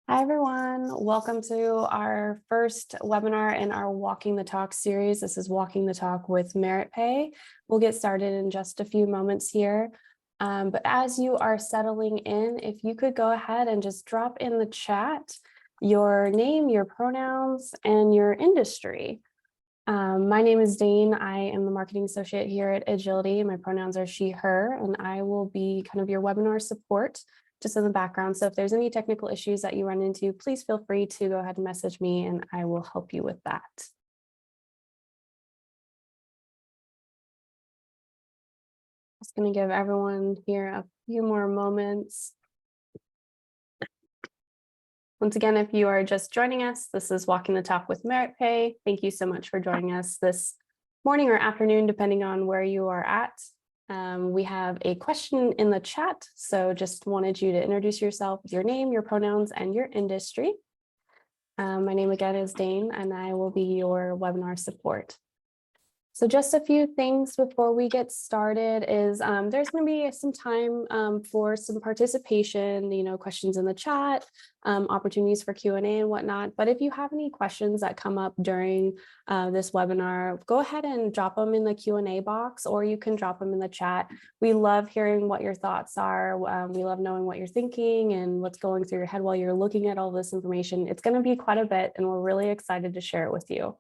Hi, everyone. Welcome to our first webinar in our Walking the Talk series. This is Walking the Talk with Merit Pay. We'll get started in just a few moments here. But as you are settling in, if you could go ahead and just drop in the chat your name, your pronouns, and your industry. My name is Dane. I am the marketing associate here at Agility. My pronouns are she, her, and I will be kind of your webinar support just in the background. So if there's any technical issues that you run into, please feel free to go ahead and message me and I will help you with that. Just going to give everyone here a few more moments. Once again, if you are just joining us, this is Walking the Talk with Merit Pay. Thank you so much for joining us this morning or afternoon, depending on where you are at. We have a question in the chat, so just wanted you to introduce yourself with your name, your pronouns, and your industry. My name again is Dane, and I will be your webinar support. So just a few things before we get started is there's going to be some time for some participation, questions in the chat, opportunities for Q&A and whatnot. But if you have any questions that come up during this webinar, go ahead and drop them in the Q&A box, or you can drop them in the chat. We love hearing what your thoughts are. We love knowing what you're thinking and what's going through your head while you're looking at all this information. It's going to be quite a bit, and we're really excited to share it with you.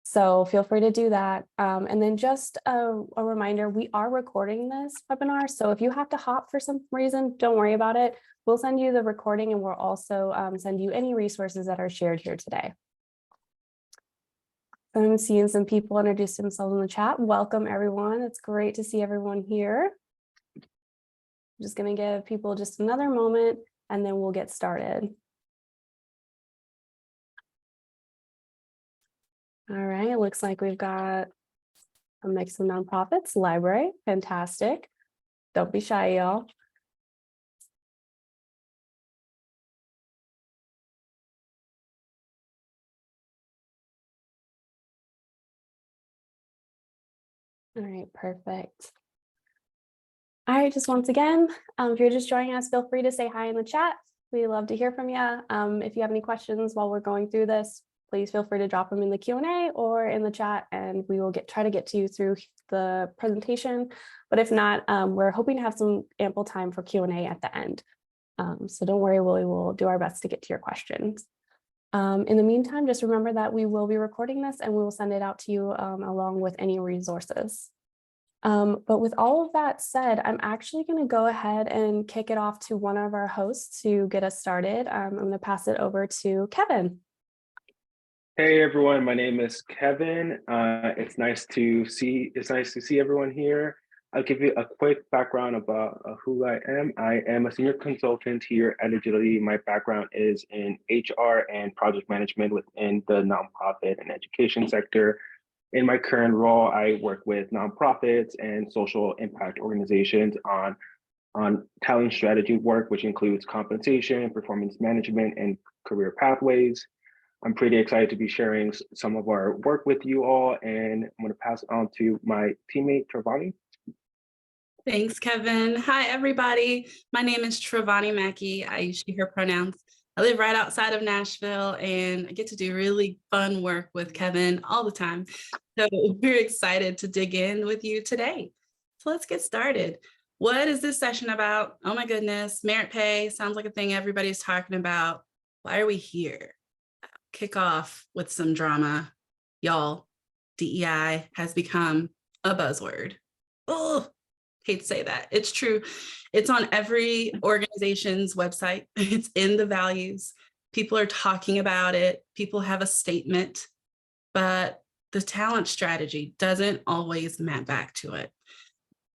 So feel free to do that. And then just a reminder, we are recording this webinar. So if you have to hop for some reason, don't worry about it. We'll send you the recording, and we'll also send you any resources that are shared here today. I'm seeing some people introduce themselves in the chat. Welcome, everyone. It's great to see everyone here. I'm just going to give people just another moment, and then we'll get started. All right, it looks like we've got a mix of nonprofits, library, fantastic. Don't be shy, y'all. All right, perfect. All right, just once again, if you're just joining us, feel free to say hi in the chat. We love to hear from you. If you have any questions while we're going through this, please feel free to drop them in the Q&A or in the chat, and we will try to get to you through the presentation. But if not, we're hoping to have some ample time for Q&A at the end. So don't worry, we will do our best to get to your questions. In the meantime, just remember that we will be recording this, and we will send it out to you along with any resources. But with all of that said, I'm actually going to go ahead and kick it off to one of our hosts to get us started. I'm going to pass it over to Kevin. Hey everyone, my name is Kevin. It's nice to see everyone here. I'll give you a quick background about who I am. I am a senior consultant here at Agility. My background is in HR and project management within the nonprofit and education sector. In my current role, I work with nonprofits and social impact organizations on talent strategy work, which includes compensation, performance management, and career pathways. I'm pretty excited to be sharing some of our work with you all, and I'm going to pass it on to my teammate, Travani. Thanks, Kevin. Hi, everybody. My name is Travani Mackey. I use she, her pronouns. I live right outside of Nashville, and I get to do really fun work with Kevin all the time. So we're excited to dig in with you today. So let's get started. What is this session about? Oh my goodness, merit pay sounds like a thing everybody's talking about. Why are we here? Kick off with some drama. Y'all, DEI has become a buzzword. Oh, hate to say that. It's true. It's on every organization's website. It's in the values. People are talking about it. People have a statement, but the talent strategy doesn't always map back to it.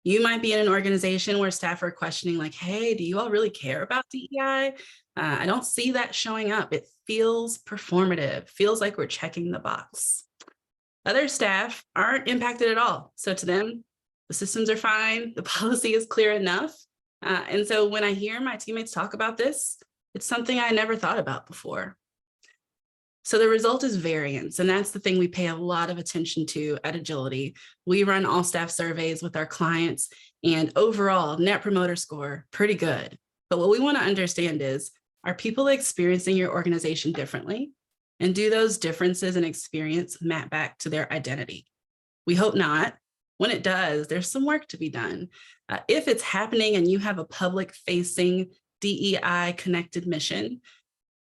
You might be in an organization where staff are questioning like, hey, do you all really care about DEI? I don't see that showing up. It feels performative, feels like we're checking the box. Other staff aren't impacted at all. So to them, the systems are fine. The policy is clear enough. And so when I hear my teammates talk about this, it's something I never thought about before. So the result is variance, and that's the thing we pay a lot of attention to at Agility. We run all staff surveys with our clients, and overall net promoter score, pretty good. But what we want to understand is Are people experiencing your organization differently? And do those differences in experience map back to their identity? We hope not. When it does, there's some work to be done. If it's happening and you have a public-facing DEI connected mission,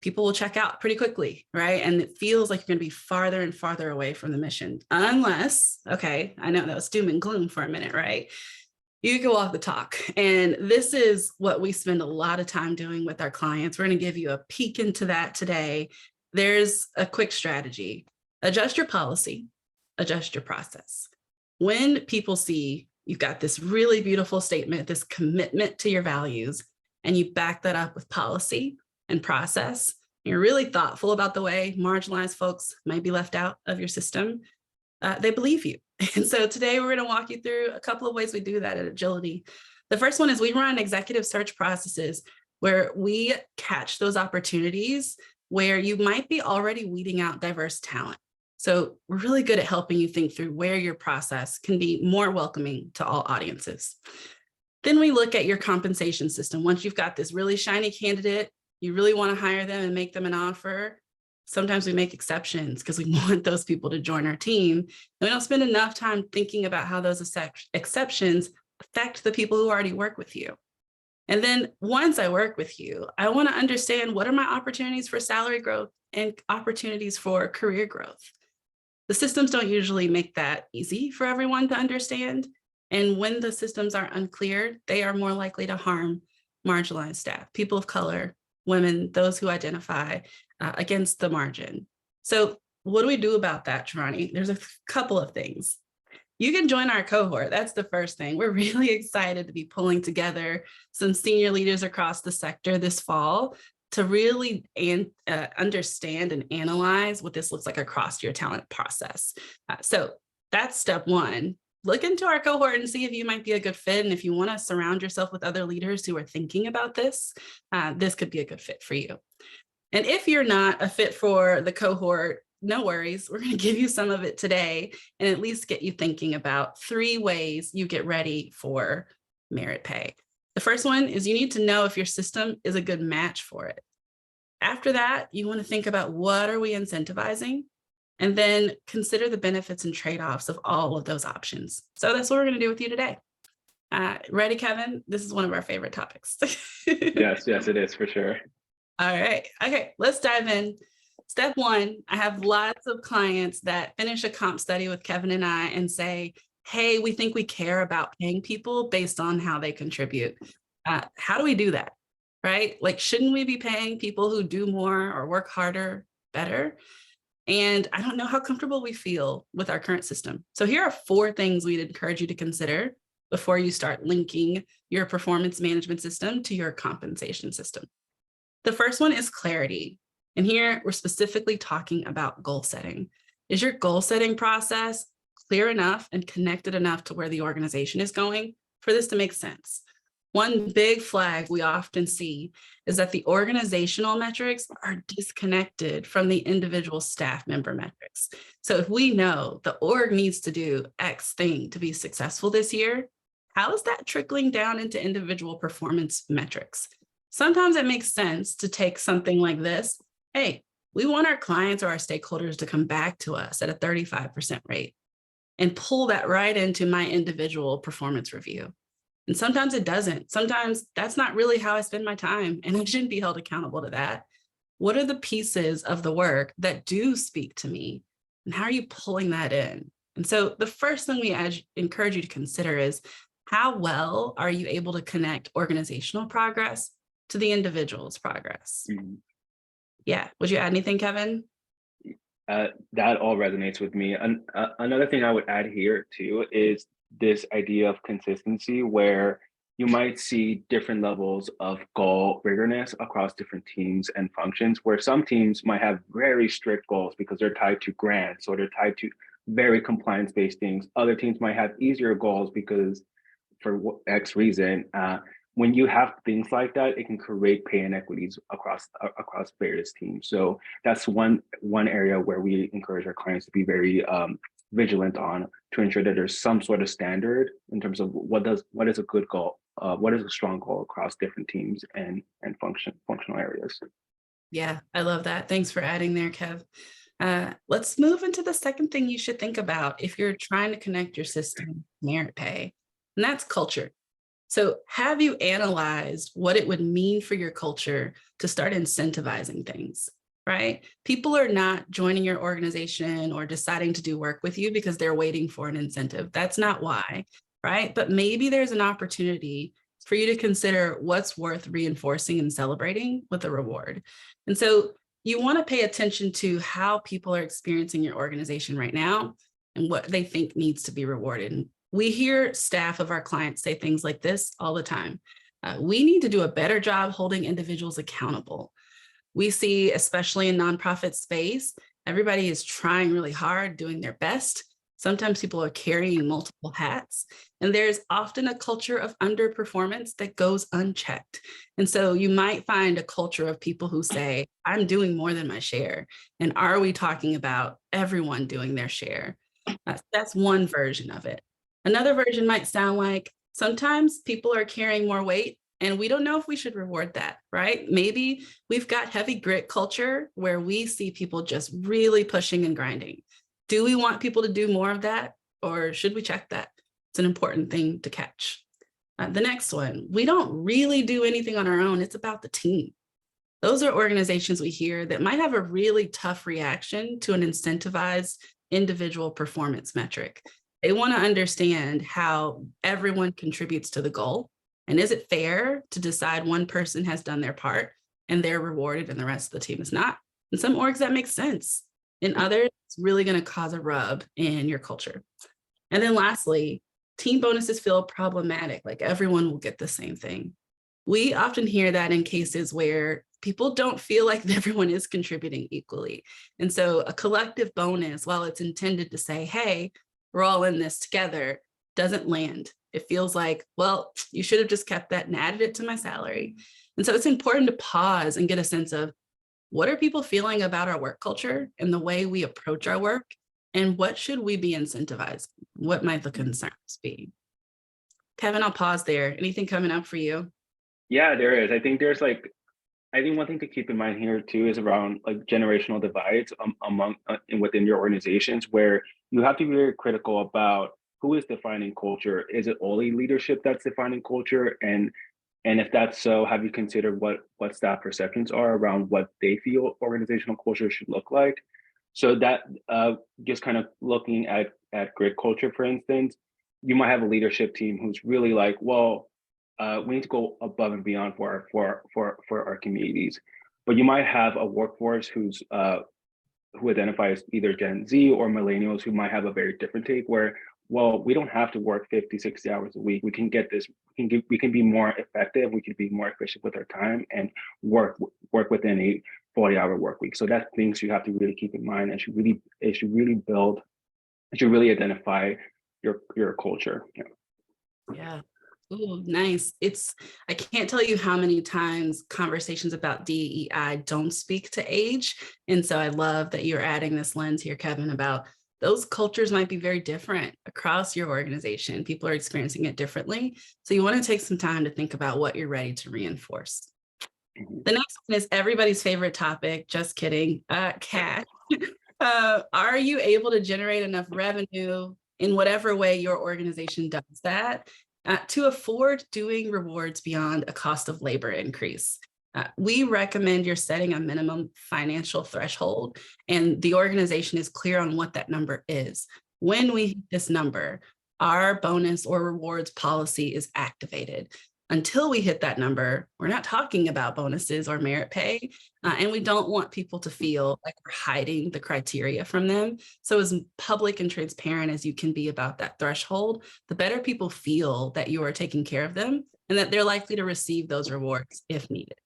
people will check out pretty quickly, right? And it feels like you're going to be farther and farther away from the mission, unless, okay, I know that was doom and gloom for a minute, right? You can walk the talk. And this is what we spend a lot of time doing with our clients. We're going to give you a peek into that today. There's a quick strategy. Adjust your policy, adjust your process. When people see you've got this really beautiful statement, this commitment to your values, and you back that up with policy and process, you're really thoughtful about the way marginalized folks might be left out of your system, they believe you. And so today we're going to walk you through a couple of ways we do that at Agility. The first one is we run executive search processes where we catch those opportunities where you might be already weeding out diverse talent. So we're really good at helping you think through where your process can be more welcoming to all audiences. Then we look at your compensation system. Once you've got this really shiny candidate, you really want to hire them and make them an offer. Sometimes we make exceptions because we want those people to join our team. And we don't spend enough time thinking about how those exceptions affect the people who already work with you. And then once I work with you, I want to understand what are my opportunities for salary growth and opportunities for career growth. The systems don't usually make that easy for everyone to understand. And when the systems are unclear, they are more likely to harm marginalized staff, people of color, women, those who identify against the margin. So what do we do about that, Trivani? There's a couple of things. You can join our cohort. That's the first thing. We're really excited to be pulling together some senior leaders across the sector this fall to really understand and analyze what this looks like across your talent process. So that's step one. Look into our cohort and see if you might be a good fit. And if you want to surround yourself with other leaders who are thinking about this, this could be a good fit for you. And if you're not a fit for the cohort, no worries. We're going to give you some of it today and at least get you thinking about 3 ways you get ready for merit pay. The first one is you need to know if your system is a good match for it. After that, you want to think about what are we incentivizing? And then consider the benefits and trade-offs of all of those options. So that's what we're going to do with you today. Ready, Kevin? This is one of our favorite topics. Yes, it is for sure. All right. Okay, let's dive in. Step one, I have lots of clients that finish a comp study with Kevin and I and say, hey, we think we care about paying people based on how they contribute. How do we do that? Right? Like, shouldn't we be paying people who do more or work harder better? And I don't know how comfortable we feel with our current system. So here are 4 things we'd encourage you to consider before you start linking your performance management system to your compensation system. The first one is clarity. And here we're specifically talking about goal setting. Is your goal setting process clear enough and connected enough to where the organization is going for this to make sense? One big flag we often see is that the organizational metrics are disconnected from the individual staff member metrics. So if we know the org needs to do X thing to be successful this year, how is that trickling down into individual performance metrics? Sometimes it makes sense to take something like this. Hey, we want our clients or our stakeholders to come back to us at a 35% rate and pull that right into my individual performance review. And sometimes it doesn't. Sometimes that's not really how I spend my time, and I shouldn't be held accountable to that. What are the pieces of the work that do speak to me? And how are you pulling that in? And so the first thing we encourage you to consider is how well are you able to connect organizational progress to the individual's progress? Mm-hmm. Yeah. Would you add anything, Kevin? That all resonates with me. And another thing I would add here too is this idea of consistency, where you might see different levels of goal rigorousness across different teams and functions, where some teams might have very strict goals because they're tied to grants or they're tied to very compliance-based things. Other teams might have easier goals because for X reason. When you have things like that, it can create pay inequities across various teams. So that's one area where we encourage our clients to be very vigilant on, to ensure that there's some sort of standard in terms of what is a good goal, what is a strong goal across different teams and functional areas. Yeah, I love that. Thanks for adding there, Kev. Let's move into the second thing you should think about if you're trying to connect your system to merit pay, and that's culture. So have you analyzed what it would mean for your culture to start incentivizing things, right? People are not joining your organization or deciding to do work with you because they're waiting for an incentive. That's not why, right? But maybe there's an opportunity for you to consider what's worth reinforcing and celebrating with a reward. And so you want to pay attention to how people are experiencing your organization right now and what they think needs to be rewarded. We hear staff of our clients say things like this all the time. We need to do a better job holding individuals accountable. We see, especially in nonprofit space, everybody is trying really hard, doing their best. Sometimes people are carrying multiple hats, and there's often a culture of underperformance that goes unchecked. And so you might find a culture of people who say, I'm doing more than my share. And are we talking about everyone doing their share? That's one version of it. Another version might sound like sometimes people are carrying more weight and we don't know if we should reward that, right? Maybe we've got heavy grit culture where we see people just really pushing and grinding. Do we want people to do more of that, or should we check that? It's an important thing to catch. The next one, we don't really do anything on our own. It's about the team. Those are organizations we hear that might have a really tough reaction to an incentivized individual performance metric. They want to understand how everyone contributes to the goal. And is it fair to decide one person has done their part and they're rewarded and the rest of the team is not? In some orgs, that makes sense. In others, it's really going to cause a rub in your culture. And then lastly, team bonuses feel problematic, like everyone will get the same thing. We often hear that in cases where people don't feel like everyone is contributing equally. And so a collective bonus, while it's intended to say, hey, we're all in this together, doesn't land. It feels like, well, you should have just kept that and added it to my salary. And so it's important to pause and get a sense of what are people feeling about our work culture and the way we approach our work, and what should we be incentivizing? What might the concerns be? Kevin, I'll pause there. Anything coming up for you? Yeah, there is. I think one thing to keep in mind here too is around like generational divides among within your organizations, where you have to be very critical about who is defining culture. Is it only leadership that's defining culture? And if that's so, have you considered what staff perceptions are around what they feel organizational culture should look like? So that just kind of looking at grid culture, for instance, you might have a leadership team who's really like, well, we need to go above and beyond for our communities. But you might have a workforce who identifies either Gen Z or millennials who might have a very different take where, well, we don't have to work 50, 60 hours a week. We can get this, we can be more effective, we can be more efficient with our time and work within a 40-hour work week. So that's things you have to really keep in mind, and should really identify your culture. Yeah. Oh, nice. I can't tell you how many times conversations about DEI don't speak to age. And so I love that you're adding this lens here, Kevin, about those cultures might be very different across your organization. People are experiencing it differently. So you want to take some time to think about what you're ready to reinforce. The next one is everybody's favorite topic. Just kidding. Cash. Are you able to generate enough revenue in whatever way your organization does that to afford doing rewards beyond a cost of labor increase? We recommend you're setting a minimum financial threshold and the organization is clear on what that number is. When we hit this number, our bonus or rewards policy is activated. Until we hit that number, we're not talking about bonuses or merit pay, and we don't want people to feel like we're hiding the criteria from them. So as public and transparent as you can be about that threshold, the better people feel that you are taking care of them and that they're likely to receive those rewards if needed.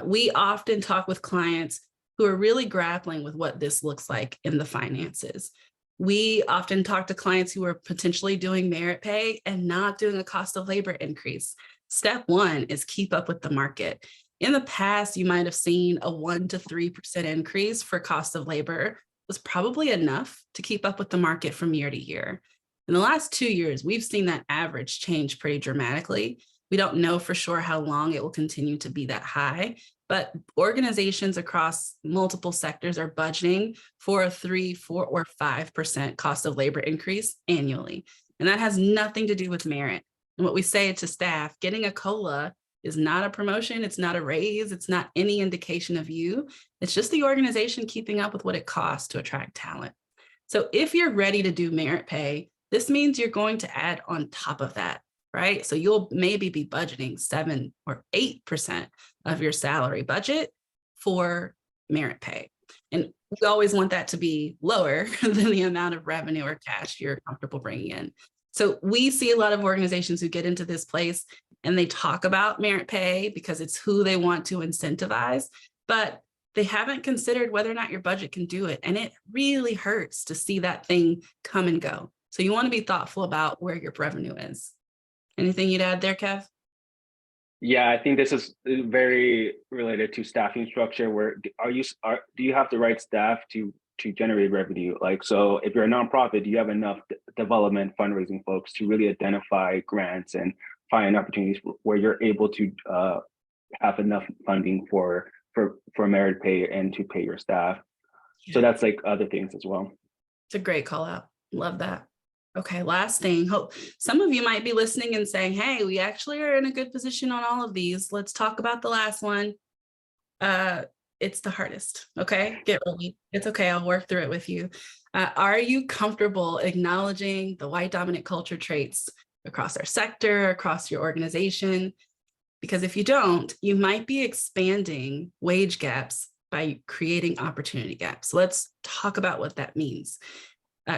We often talk with clients who are really grappling with what this looks like in the finances. We often talk to clients who are potentially doing merit pay and not doing a cost of labor increase. Step one is keep up with the market. In the past, you might have seen a 1 to 3% increase for cost of labor was probably enough to keep up with the market from year to year. In the last 2 years, we've seen that average change pretty dramatically. We don't know for sure how long it will continue to be that high, but organizations across multiple sectors are budgeting for a 3, 4, or 5% cost of labor increase annually. And that has nothing to do with merit. And what we say to staff, getting a COLA is not a promotion, it's not a raise, it's not any indication of you. It's just the organization keeping up with what it costs to attract talent. So if you're ready to do merit pay, this means you're going to add on top of that, right? So you'll maybe be budgeting 7 or 8% of your salary budget for merit pay. And we always want that to be lower than the amount of revenue or cash you're comfortable bringing in. So we see a lot of organizations who get into this place and they talk about merit pay because it's who they want to incentivize, but they haven't considered whether or not your budget can do it. And it really hurts to see that thing come and go. So you want to be thoughtful about where your revenue is. Anything you'd add there, Kev? Yeah, I think this is very related to staffing structure. Where do you have the right staff to generate revenue? Like, so if you're a nonprofit, do you have enough development fundraising folks to really identify grants and find opportunities where you're able to have enough funding for merit pay and to pay your staff? Yeah. So that's like other things as well. It's a great call out. Love that. Okay, last thing. Hope some of you might be listening and saying, hey, we actually are in a good position on all of these. Let's talk about the last one. It's the hardest. Okay, get ready. It's okay. I'll work through it with you. Are you comfortable acknowledging the white dominant culture traits across our sector, across your organization? Because if you don't, you might be expanding wage gaps by creating opportunity gaps. So let's talk about what that means.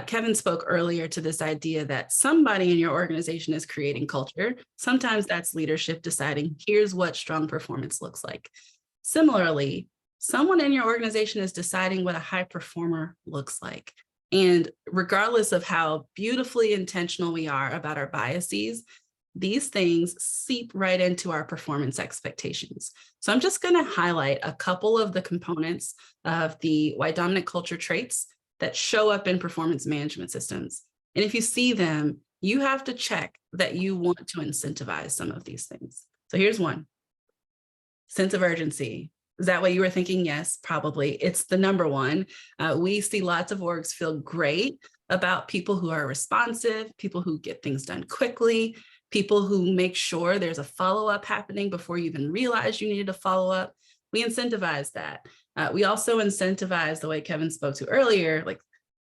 Kevin spoke earlier to this idea that somebody in your organization is creating culture. Sometimes that's leadership deciding, here's what strong performance looks like. Similarly, someone in your organization is deciding what a high performer looks like. And regardless of how beautifully intentional we are about our biases, these things seep right into our performance expectations. So I'm just going to highlight a couple of the components of the white dominant culture traits that show up in performance management systems. And if you see them, you have to check that you want to incentivize some of these things. So here's one. Sense of urgency. Is that what you were thinking? Yes, probably. It's the number one. We see lots of orgs feel great about people who are responsive, people who get things done quickly, people who make sure there's a follow-up happening before you even realize you needed a follow-up. We incentivize that. We also incentivize the way Kevin spoke to earlier, like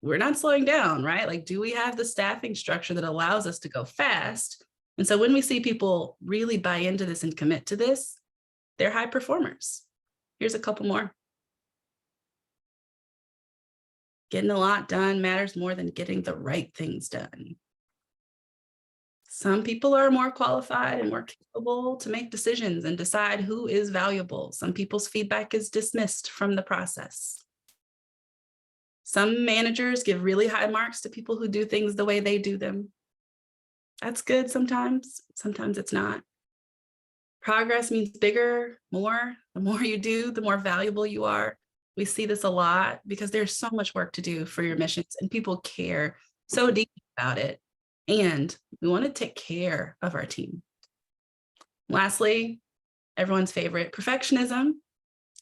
we're not slowing down, right? Like, do we have the staffing structure that allows us to go fast? And so when we see people really buy into this and commit to this, they're high performers. Here's a couple more. Getting a lot done matters more than getting the right things done. Some people are more qualified and more capable to make decisions and decide who is valuable. Some people's feedback is dismissed from the process. Some managers give really high marks to people who do things the way they do them. That's good sometimes. Sometimes it's not. Progress means bigger, more. The more you do, the more valuable you are. We see this a lot because there's so much work to do for your missions and people care so deeply about it. And we want to take care of our team. Lastly, everyone's favorite, perfectionism.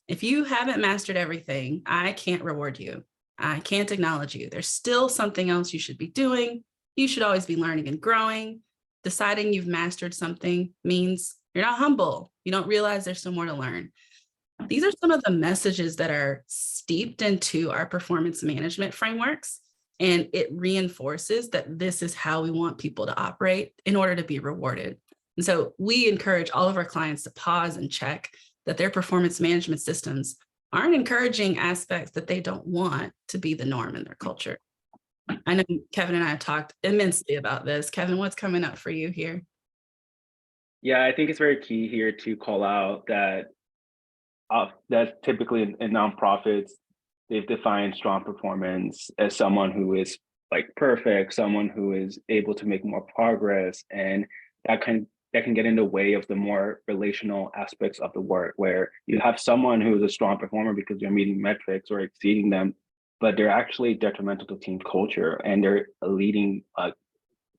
If you haven't mastered everything, I can't reward you. I can't acknowledge you. There's still something else you should be doing. You should always be learning and growing. Deciding you've mastered something means you're not humble. You don't realize there's still more to learn. These are some of the messages that are steeped into our performance management frameworks. And it reinforces that this is how we want people to operate in order to be rewarded. And so we encourage all of our clients to pause and check that their performance management systems aren't encouraging aspects that they don't want to be the norm in their culture. I know Kevin and I have talked immensely about this. Kevin, what's coming up for you here? Yeah, I think it's very key here to call out that that typically in nonprofits, they've defined strong performance as someone who is like perfect, someone who is able to make more progress, and that can get in the way of the more relational aspects of the work, where you have someone who is a strong performer because they're meeting metrics or exceeding them, but they're actually detrimental to team culture and they're leading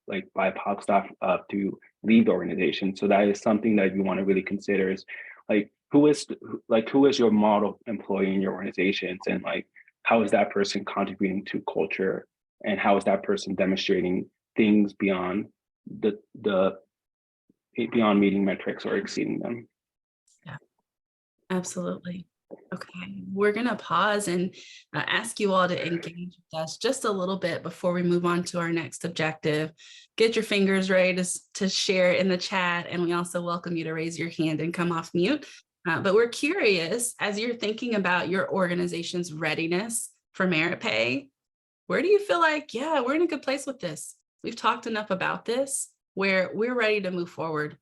like BIPOC staff to leave the organization. So that is something that you want to really consider is like, who is your model employee in your organizations, and like, how is that person contributing to culture, and how is that person demonstrating things beyond beyond meeting metrics or exceeding them. Yeah, absolutely. Okay, we're going to pause and ask you all to engage with us just a little bit before we move on to our next objective. Get your fingers ready to share in the chat, and we also welcome you to raise your hand and come off mute. But we're curious, as you're thinking about your organization's readiness for merit pay, where do you feel like, yeah, we're in a good place with this? We've talked enough about this where we're ready to move forward.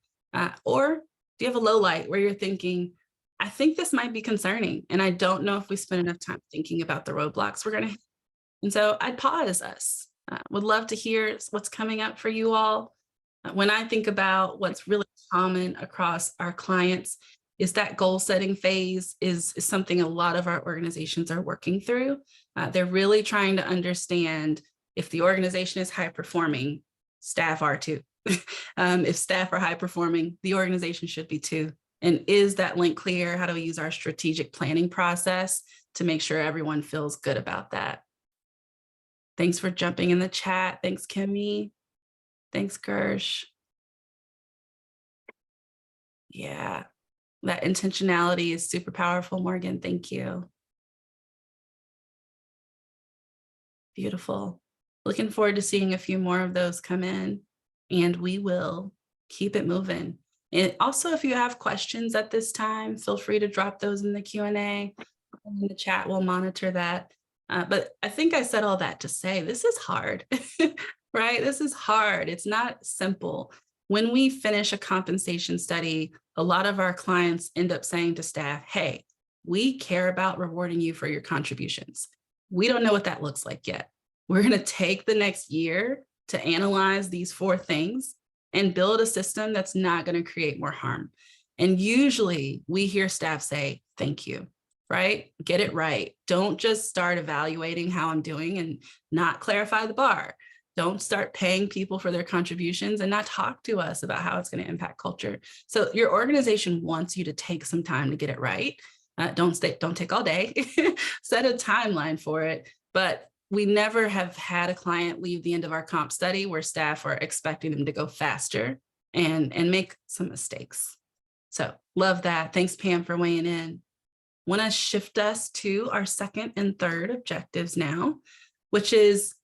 Or do you have a low light where you're thinking, I think this might be concerning, and I don't know if we spend enough time thinking about the roadblocks we're going to hit. And so I'd pause us. Would love to hear what's coming up for you all. When I think about what's really common across our clients is that goal setting phase is something a lot of our organizations are working through. They're really trying to understand if the organization is high performing, staff are too. If staff are high performing, the organization should be too. And is that link clear? How do we use our strategic planning process to make sure everyone feels good about that? Thanks for jumping in the chat. Thanks, Kimmy. Thanks, Gersh. Yeah, that intentionality is super powerful, Morgan. Thank you. Beautiful. Looking forward to seeing a few more of those come in, and we will keep it moving. And also, if you have questions at this time, feel free to drop those in the Q&A. In the chat, we'll monitor that. But I think I said all that to say this is hard, right? This is hard. It's not simple. When we finish a compensation study, a lot of our clients end up saying to staff, hey, we care about rewarding you for your contributions. We don't know what that looks like yet. We're going to take the next year to analyze these 4 things and build a system that's not going to create more harm. And usually we hear staff say, thank you, right? Get it right. Don't just start evaluating how I'm doing and not clarify the bar. Don't start paying people for their contributions and not talk to us about how it's going to impact culture. So your organization wants you to take some time to get it right. Don't take all day, set a timeline for it. But we never have had a client leave the end of our comp study where staff are expecting them to go faster and make some mistakes. So love that. Thanks, Pam, for weighing in. Want to shift us to our second and third objectives now, which is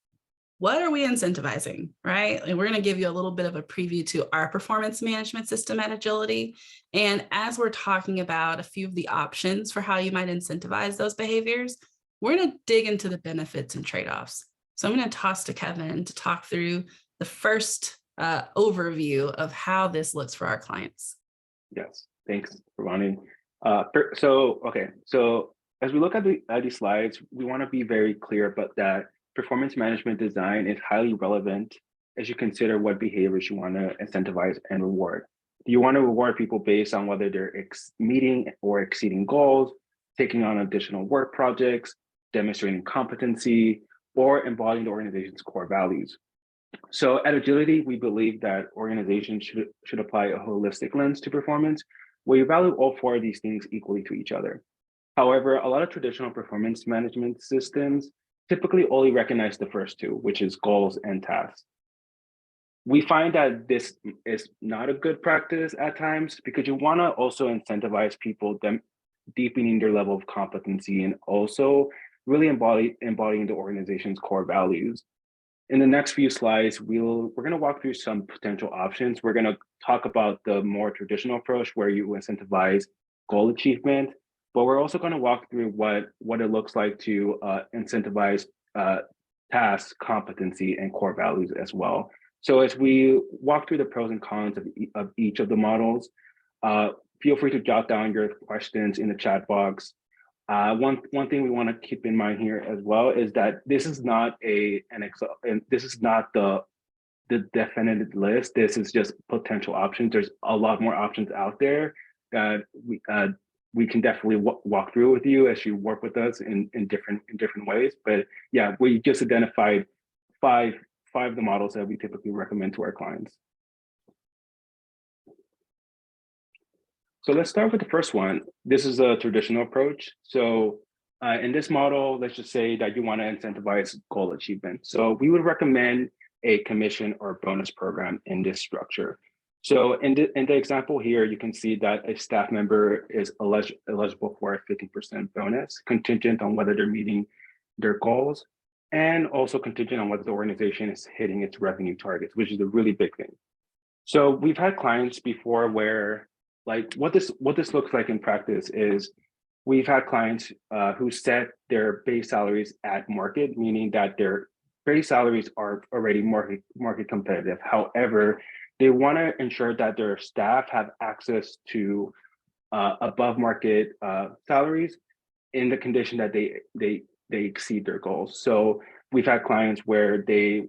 what are we incentivizing, right? And we're going to give you a little bit of a preview to our performance management system at Agility. And as we're talking about a few of the options for how you might incentivize those behaviors, we're going to dig into the benefits and trade-offs. So I'm going to toss to Kevin to talk through the first overview of how this looks for our clients. Yes, thanks, Ronnie. So as we look at these slides, we want to be very clear about that performance management design is highly relevant as you consider what behaviors you want to incentivize and reward. Do you want to reward people based on whether they're meeting or exceeding goals, taking on additional work projects, demonstrating competency, or embodying the organization's core values? So at Agility, we believe that organizations should apply a holistic lens to performance, where you value all 4 of these things equally to each other. However, a lot of traditional performance management systems typically only recognize the first 2, which is goals and tasks. We find that this is not a good practice at times because you want to also incentivize people deepening their level of competency and also really embodying the organization's core values. In the next few slides, we're going to walk through some potential options. We're going to talk about the more traditional approach where you incentivize goal achievement, but we're also going to walk through what it looks like to incentivize tasks, competency, and core values as well. So as we walk through the pros and cons of each of the models, feel free to jot down your questions in the chat box. One thing we want to keep in mind here as well is that this is not the definitive list. This is just potential options. There's a lot more options out there that we can definitely walk through with you as you work with us in different ways. But yeah, we just identified five of the models that we typically recommend to our clients. So let's start with the first one. This is a traditional approach. So in this model, let's just say that you want to incentivize goal achievement. So we would recommend a commission or bonus program in this structure. So in the example here, you can see that a staff member is eligible for a 50% bonus, contingent on whether they're meeting their goals, and also contingent on whether the organization is hitting its revenue targets, which is a really big thing. So we've had clients before where, like, what this looks like in practice is we've had clients who set their base salaries at market, meaning that their base salaries are already market competitive. However, they want to ensure that their staff have access to above market salaries in the condition that they exceed their goals. So we've had clients where they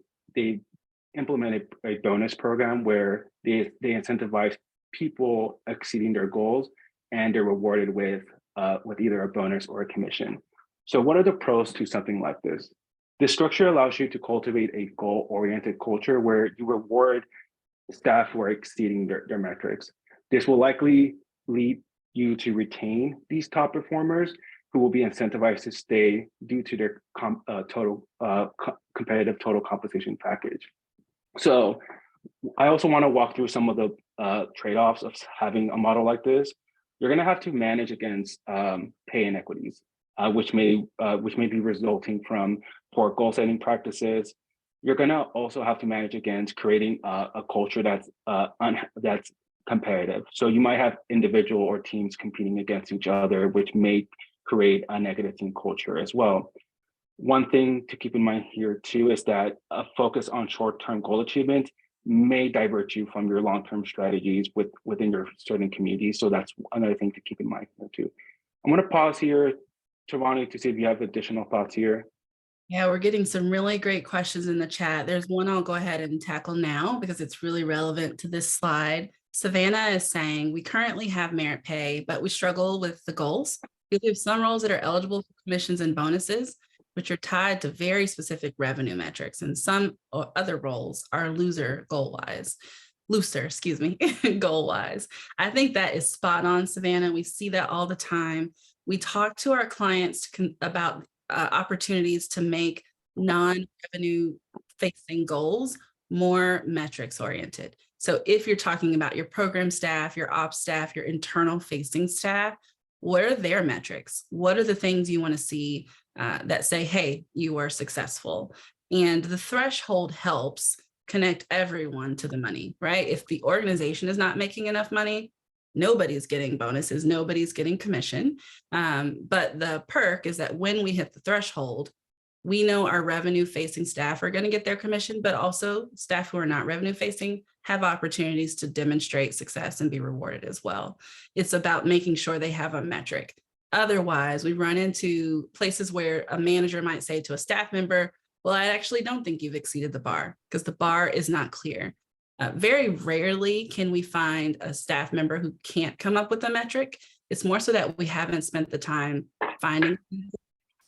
implemented a bonus program where they incentivize people exceeding their goals, and they're rewarded with either a bonus or a commission. So what are the pros to something like this? This structure allows you to cultivate a goal-oriented culture where you reward staff who are exceeding their metrics. This will likely lead you to retain these top performers who will be incentivized to stay due to their competitive total compensation package. So I also want to walk through some of the trade-offs of having a model like this. You're going to have to manage against pay inequities, which may be resulting from poor goal setting practices. You're going to also have to manage against creating a culture that's competitive. So you might have individual or teams competing against each other, which may create a negative team culture as well. One thing to keep in mind here too is that a focus on short-term goal achievement may divert you from your long-term strategies within your certain communities. So that's another thing to keep in mind here too. I'm going to pause here, Trivani, to see if you have additional thoughts here. Yeah, we're getting some really great questions in the chat. There's one I'll go ahead and tackle now because it's really relevant to this slide. Savannah is saying, we currently have merit pay, but we struggle with the goals. We have some roles that are eligible for commissions and bonuses, which are tied to very specific revenue metrics, and some other roles are looser, goal-wise. I think that is spot on, Savannah. We see that all the time. We talk to our clients about opportunities to make non-revenue facing goals more metrics oriented. So if you're talking about your program staff, your ops staff, your internal facing staff, what are their metrics? What are the things you want to see that say, hey, you are successful? And the threshold helps connect everyone to the money, right? If the organization is not making enough money, nobody's getting bonuses, nobody's getting commission. But the perk is that when we hit the threshold, we know our revenue facing staff are going to get their commission, but also staff who are not revenue facing have opportunities to demonstrate success and be rewarded as well. It's about making sure they have a metric. Otherwise, we run into places where a manager might say to a staff member, well, I actually don't think you've exceeded the bar because the bar is not clear. Very rarely can we find a staff member who can't come up with a metric. It's more so that we haven't spent the time finding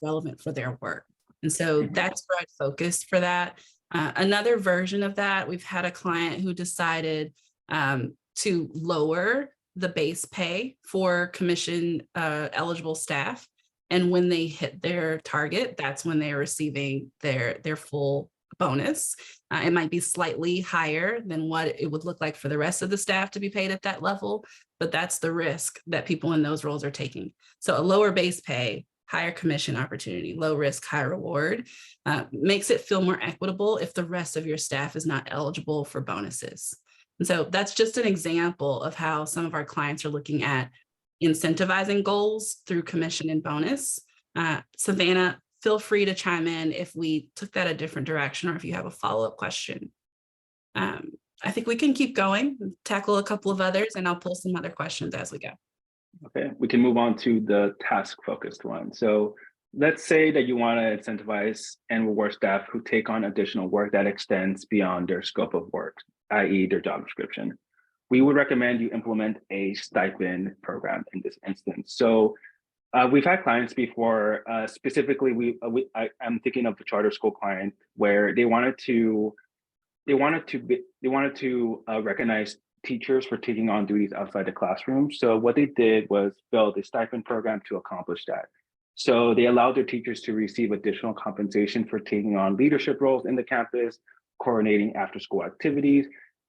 relevant for their work. And so that's where I focused for that. Another version of that, we've had a client who decided to lower the base pay for commission eligible staff. And when they hit their target, that's when they're receiving their full bonus. It might be slightly higher than what it would look like for the rest of the staff to be paid at that level, but that's the risk that people in those roles are taking. So a lower base pay, higher commission opportunity, low risk, high reward, makes it feel more equitable if the rest of your staff is not eligible for bonuses. And so that's just an example of how some of our clients are looking at incentivizing goals through commission and bonus. Savannah, feel free to chime in if we took that a different direction or if you have a follow-up question. I think we can keep going, tackle a couple of others, and I'll pull some other questions as we go. Okay, we can move on to the task-focused one. So let's say that you want to incentivize and reward staff who take on additional work that extends beyond their scope of work, i.e. their job description. We would recommend you implement a stipend program in this instance. So we've had clients before, specifically, I'm thinking of a charter school client where they wanted to recognize teachers for taking on duties outside the classroom. So what they did was build a stipend program to accomplish that. So they allowed their teachers to receive additional compensation for taking on leadership roles in the campus, coordinating after-school activities,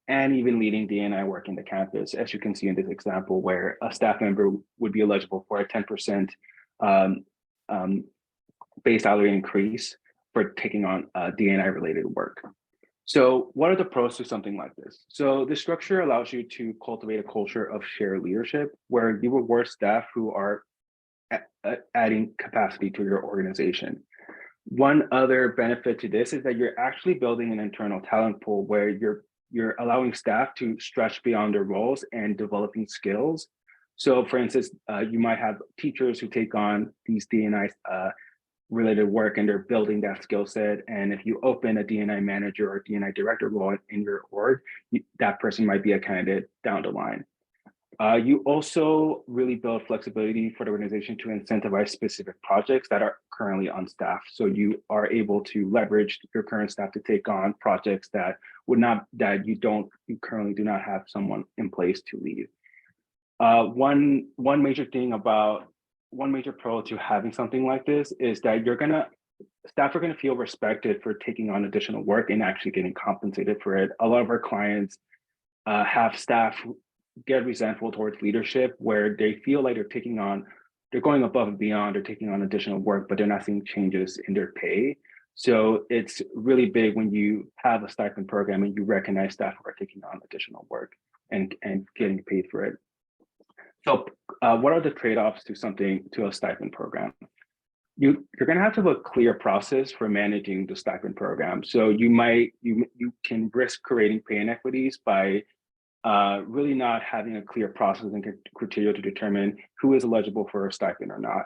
and even leading D&I work in the campus, as you can see in this example, where a staff member would be eligible for a 10% base salary increase for taking on D&I related work. So what are the pros to something like this? So the structure allows you to cultivate a culture of shared leadership where you reward staff who are adding capacity to your organization. One other benefit to this is that you're actually building an internal talent pool where you're allowing staff to stretch beyond their roles and developing skills. So for instance, you might have teachers who take on these D&I related work and they're building that skill set. And if you open a D&I manager or D&I director role in your org, that person might be a candidate down the line. You also really build flexibility for the organization to incentivize specific projects that are currently on staff. So you are able to leverage your current staff to take on projects that you currently do not have someone in place to lead. One major pro to having something like this is that staff are gonna feel respected for taking on additional work and actually getting compensated for it. A lot of our clients have staff get resentful towards leadership where they feel like they're going above and beyond, they're taking on additional work, but they're not seeing changes in their pay. So it's really big when you have a stipend program and you recognize staff who are taking on additional work and getting paid for it. So what are the trade-offs to a stipend program? You're going to have to have a clear process for managing the stipend program. So you can risk creating pay inequities by really not having a clear process and criteria to determine who is eligible for a stipend or not.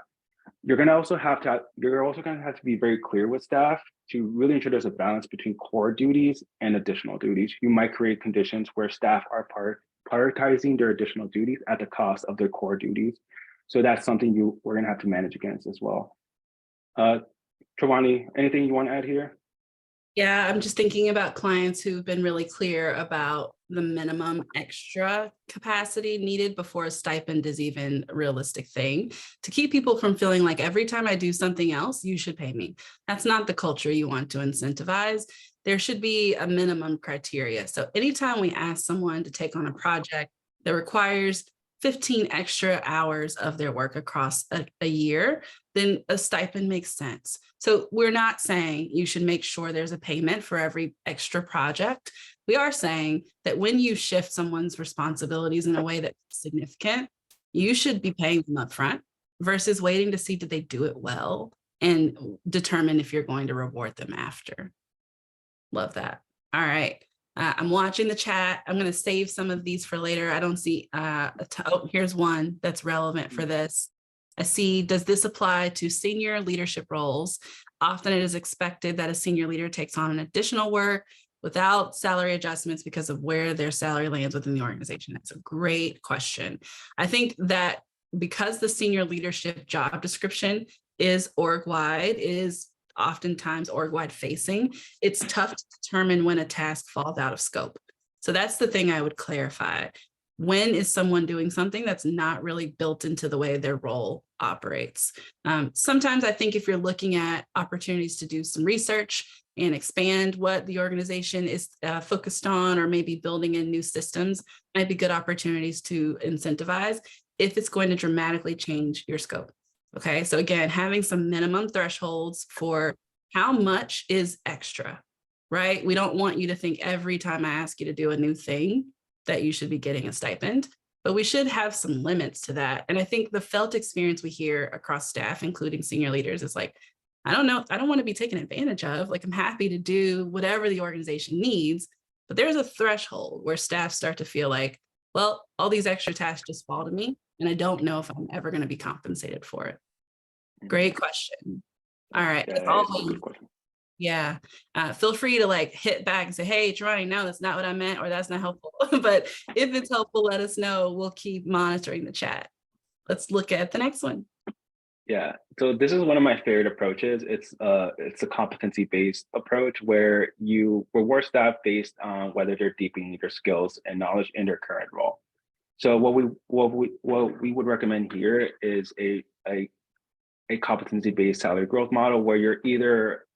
You're also going to have to be very clear with staff to really ensure there's a balance between core duties and additional duties. You might create conditions where staff are prioritizing their additional duties at the cost of their core duties. So that's something we're going to have to manage against as well. Travani, anything you want to add here? Yeah, I'm just thinking about clients who've been really clear about the minimum extra capacity needed before a stipend is even a realistic thing, to keep people from feeling like every time I do something else, you should pay me. That's not the culture you want to incentivize. There should be a minimum criteria. So anytime we ask someone to take on a project that requires 15 extra hours of their work across a year, then a stipend makes sense. So we're not saying you should make sure there's a payment for every extra project. We are saying that when you shift someone's responsibilities in a way that's significant, you should be paying them up front versus waiting to see did they do it well and determine if you're going to reward them after. Love that. All right. I'm watching the chat. I'm going to save some of these for later. I don't see, here's one that's relevant for this. I see, does this apply to senior leadership roles? Often it is expected that a senior leader takes on an additional work without salary adjustments because of where their salary lands within the organization. That's a great question. I think that because the senior leadership job description is org-wide, is oftentimes org-wide facing, it's tough to determine when a task falls out of scope. So that's the thing I would clarify. When is someone doing something that's not really built into the way their role operates? Sometimes I think if you're looking at opportunities to do some research and expand what the organization is focused on, or maybe building in new systems, might be good opportunities to incentivize if it's going to dramatically change your scope. Okay, so again, having some minimum thresholds for how much is extra, right? We don't want you to think every time I ask you to do a new thing that you should be getting a stipend, but we should have some limits to that. And I think the felt experience we hear across staff, including senior leaders, is like, I don't know, I don't want to be taken advantage of. Like, I'm happy to do whatever the organization needs, but there's a threshold where staff start to feel like, well, all these extra tasks just fall to me, and I don't know if I'm ever going to be compensated for it. Great question. All right. Yeah. Feel free to like hit back and say, hey, Travani, no, that's not what I meant, or that's not helpful. But if it's helpful, let us know. We'll keep monitoring the chat. Let's look at the next one. Yeah, so this is one of my favorite approaches. It's a competency-based approach where you reward staff based on whether they're deepening their skills and knowledge in their current role. So what we would recommend here is a competency-based salary growth model where you're either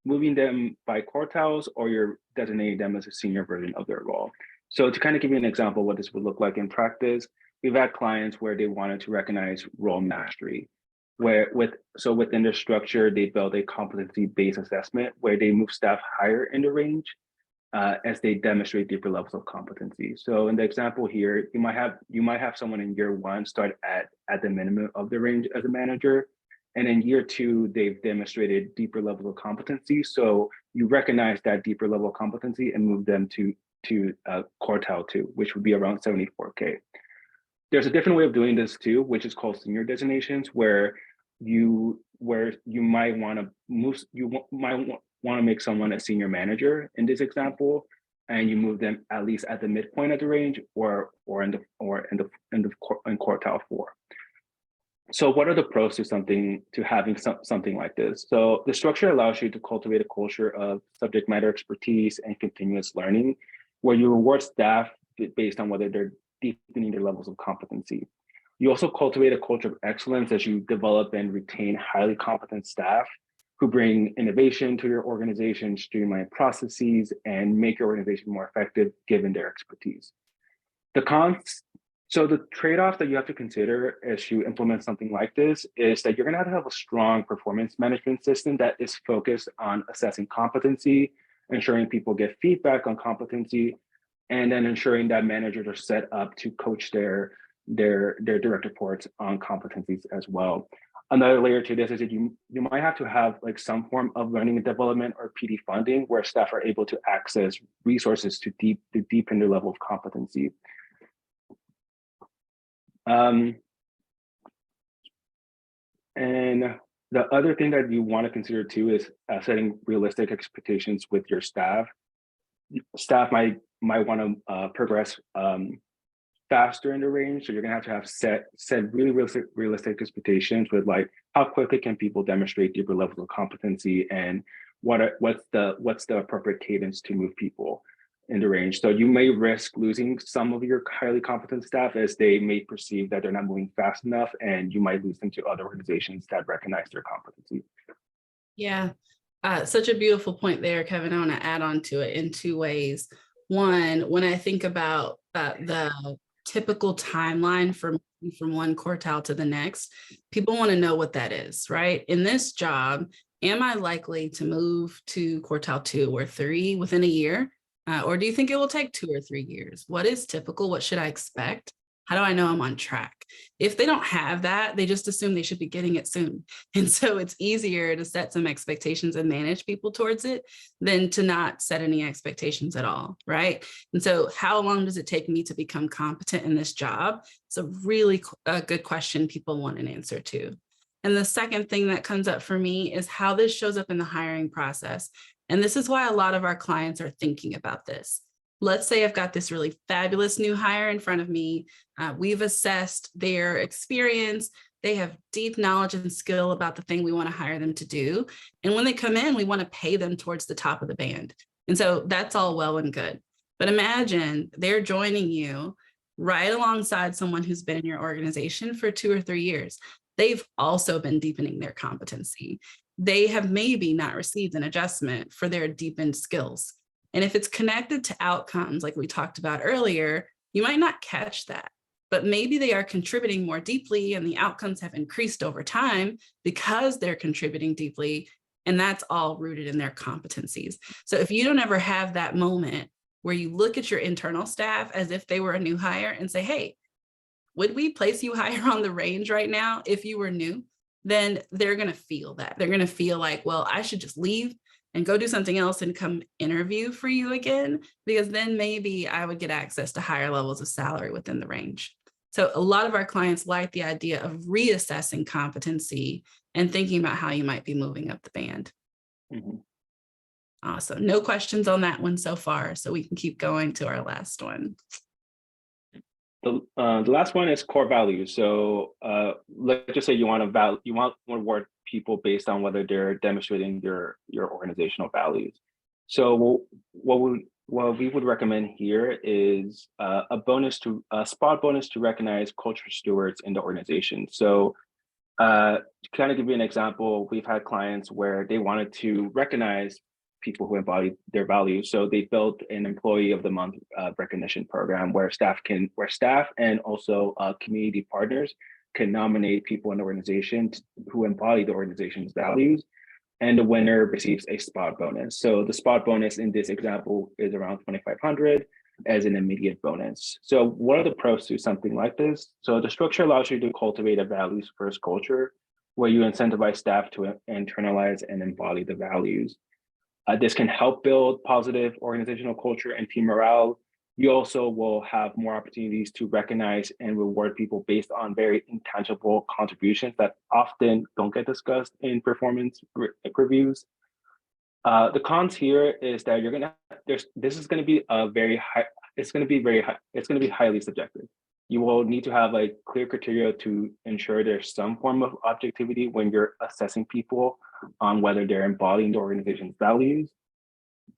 moving them by quartiles or you're designating them as a senior version of their role. So to kind of give you an example of what this would look like in practice, we've had clients where they wanted to recognize role mastery, so within their structure, they build a competency-based assessment where they move staff higher in the range as they demonstrate deeper levels of competency. So in the example here, you might have someone in year one start at the minimum of the range as a manager, and in year two, they've demonstrated deeper levels of competency. So you recognize that deeper level of competency and move them to quartile two, which would be around 74K. There's a different way of doing this too, which is called senior designations, where you might want to make someone a senior manager in this example, and you move them at least at the midpoint of the range or in quartile four. So what are the pros to having something like this? So the structure allows you to cultivate a culture of subject matter expertise and continuous learning, where you reward staff based on whether they're deepening their levels of competency. You also cultivate a culture of excellence as you develop and retain highly competent staff who bring innovation to your organization, streamline processes, and make your organization more effective given their expertise. So the trade-off that you have to consider as you implement something like this is that you're going to have a strong performance management system that is focused on assessing competency, ensuring people get feedback on competency, and then ensuring that managers are set up to coach their direct reports on competencies as well. Another layer to this is that you might have to have like some form of learning and development or PD funding where staff are able to access resources to deepen their level of competency. And the other thing that you want to consider too is setting realistic expectations with your staff. Staff might want to progress faster in the range, so you're gonna have set really realistic expectations with like how quickly can people demonstrate deeper levels of competency and what's the appropriate cadence to move people in the range. So you may risk losing some of your highly competent staff as they may perceive that they're not moving fast enough, and you might lose them to other organizations that recognize their competency. Yeah, such a beautiful point there, Kevin. I want to add on to it in two ways. One, when I think about the typical timeline from one quartile to the next, people want to know what that is, right? In this job, am I likely to move to quartile 2 or 3 within a year? Or do you think it will take 2 or 3 years? What is typical? What should I expect? How do I know I'm on track? If they don't have that, they just assume they should be getting it soon. And so it's easier to set some expectations and manage people towards it than to not set any expectations at all, right? And so how long does it take me to become competent in this job? It's a really good question people want an answer to. And the second thing that comes up for me is how this shows up in the hiring process. And this is why a lot of our clients are thinking about this. Let's say I've got this really fabulous new hire in front of me. We've assessed their experience. They have deep knowledge and skill about the thing we want to hire them to do. And when they come in, we want to pay them towards the top of the band. And so that's all well and good. But imagine they're joining you right alongside someone who's been in your organization for 2 or 3 years. They've also been deepening their competency. They have maybe not received an adjustment for their deepened skills. And if it's connected to outcomes, like we talked about earlier, you might not catch that, but maybe they are contributing more deeply and the outcomes have increased over time because they're contributing deeply. And that's all rooted in their competencies. So if you don't ever have that moment where you look at your internal staff as if they were a new hire and say, hey, would we place you higher on the range right now if you were new? Then they're going to feel that. They're going to feel like, well, I should just leave and go do something else and come interview for you again, because then maybe I would get access to higher levels of salary within the range. So a lot of our clients like the idea of reassessing competency and thinking about how you might be moving up the band. Mm-hmm. Awesome. No questions on that one so far, so we can keep going to our last one. The last one is core values. So let's just say you want to reward people based on whether they're demonstrating your organizational values. So what we would recommend here is a spot bonus to recognize culture stewards in the organization. So to kind of give you an example, we've had clients where they wanted to recognize people who embody their values. So they built an employee of the month recognition program where staff and also community partners can nominate people in the organization who embody the organization's values, and the winner receives a spot bonus. So the spot bonus in this example is around 2,500 as an immediate bonus. So what are the pros to something like this? So the structure allows you to cultivate a values first culture where you incentivize staff to internalize and embody the values. This can help build positive organizational culture and team morale. You also will have more opportunities to recognize and reward people based on very intangible contributions that often don't get discussed in performance reviews. The cons here is that this is going to be a very high, it's going to be highly subjective. You will need to have like clear criteria to ensure there's some form of objectivity when you're assessing people on whether they're embodying the organization's values.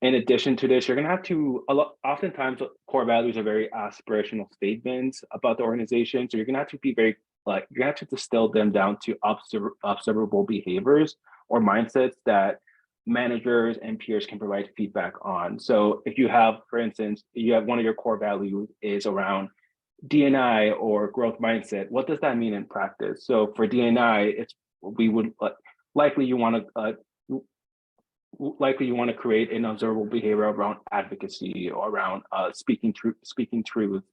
In addition to this, you're going to have to, oftentimes core values are very aspirational statements about the organization. So you're going to have to be very, you're going to have to distill them down to observable behaviors or mindsets that managers and peers can provide feedback on. So if you have, for instance, you have one of your core values is around D&I or growth mindset, what does that mean in practice? So for D&I, we would likely you want to create an observable behavior around advocacy or around speaking truth,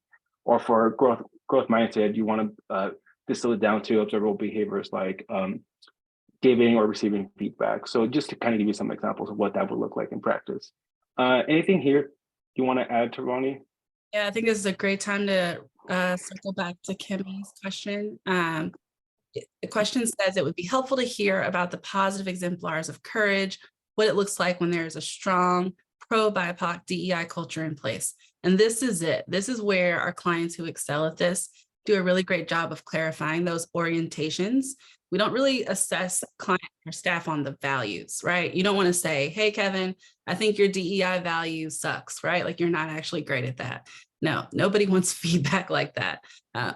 or for growth mindset, you want to distill it down to observable behaviors like giving or receiving feedback. So just to kind of give you some examples of what that would look like in practice. Anything here you want to add, Ronnie? Yeah, I think this is a great time to circle back to Kimmy's question. The question says it would be helpful to hear about the positive exemplars of courage, what it looks like when there is a strong pro-BIPOC DEI culture in place. And this is it. This is where our clients who excel at this do a really great job of clarifying those orientations. We don't really assess client or staff on the values, right? You don't want to say, hey, Kevin, I think your DEI value sucks, right? Like you're not actually great at that. No, nobody wants feedback like that.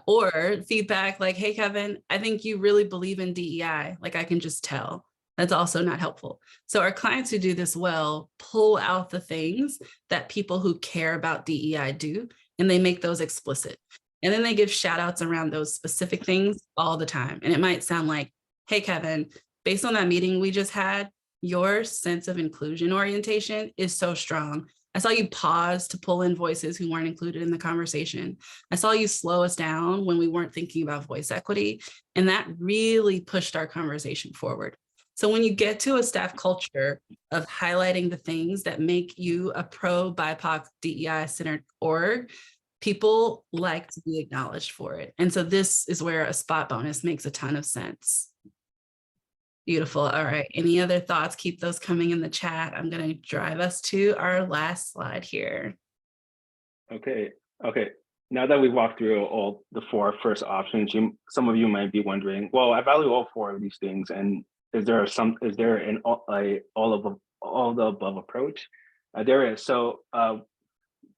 Or feedback like, hey, Kevin, I think you really believe in DEI. Like I can just tell. That's also not helpful. So our clients who do this well pull out the things that people who care about DEI do, and they make those explicit. And then they give shout outs around those specific things all the time. And it might sound like, hey, Kevin, based on that meeting we just had, your sense of inclusion orientation is so strong. I saw you pause to pull in voices who weren't included in the conversation. I saw you slow us down when we weren't thinking about voice equity. And that really pushed our conversation forward. So when you get to a staff culture of highlighting the things that make you a pro-BIPOC DEI centered org, people like to be acknowledged for it. And so this is where a spot bonus makes a ton of sense. Beautiful. All right. Any other thoughts? Keep those coming in the chat. I'm going to drive us to our last slide here. Okay. Now that we've walked through all the four first options, some of you might be wondering, well, I value all four of these things, and is there an all the above approach? There is. So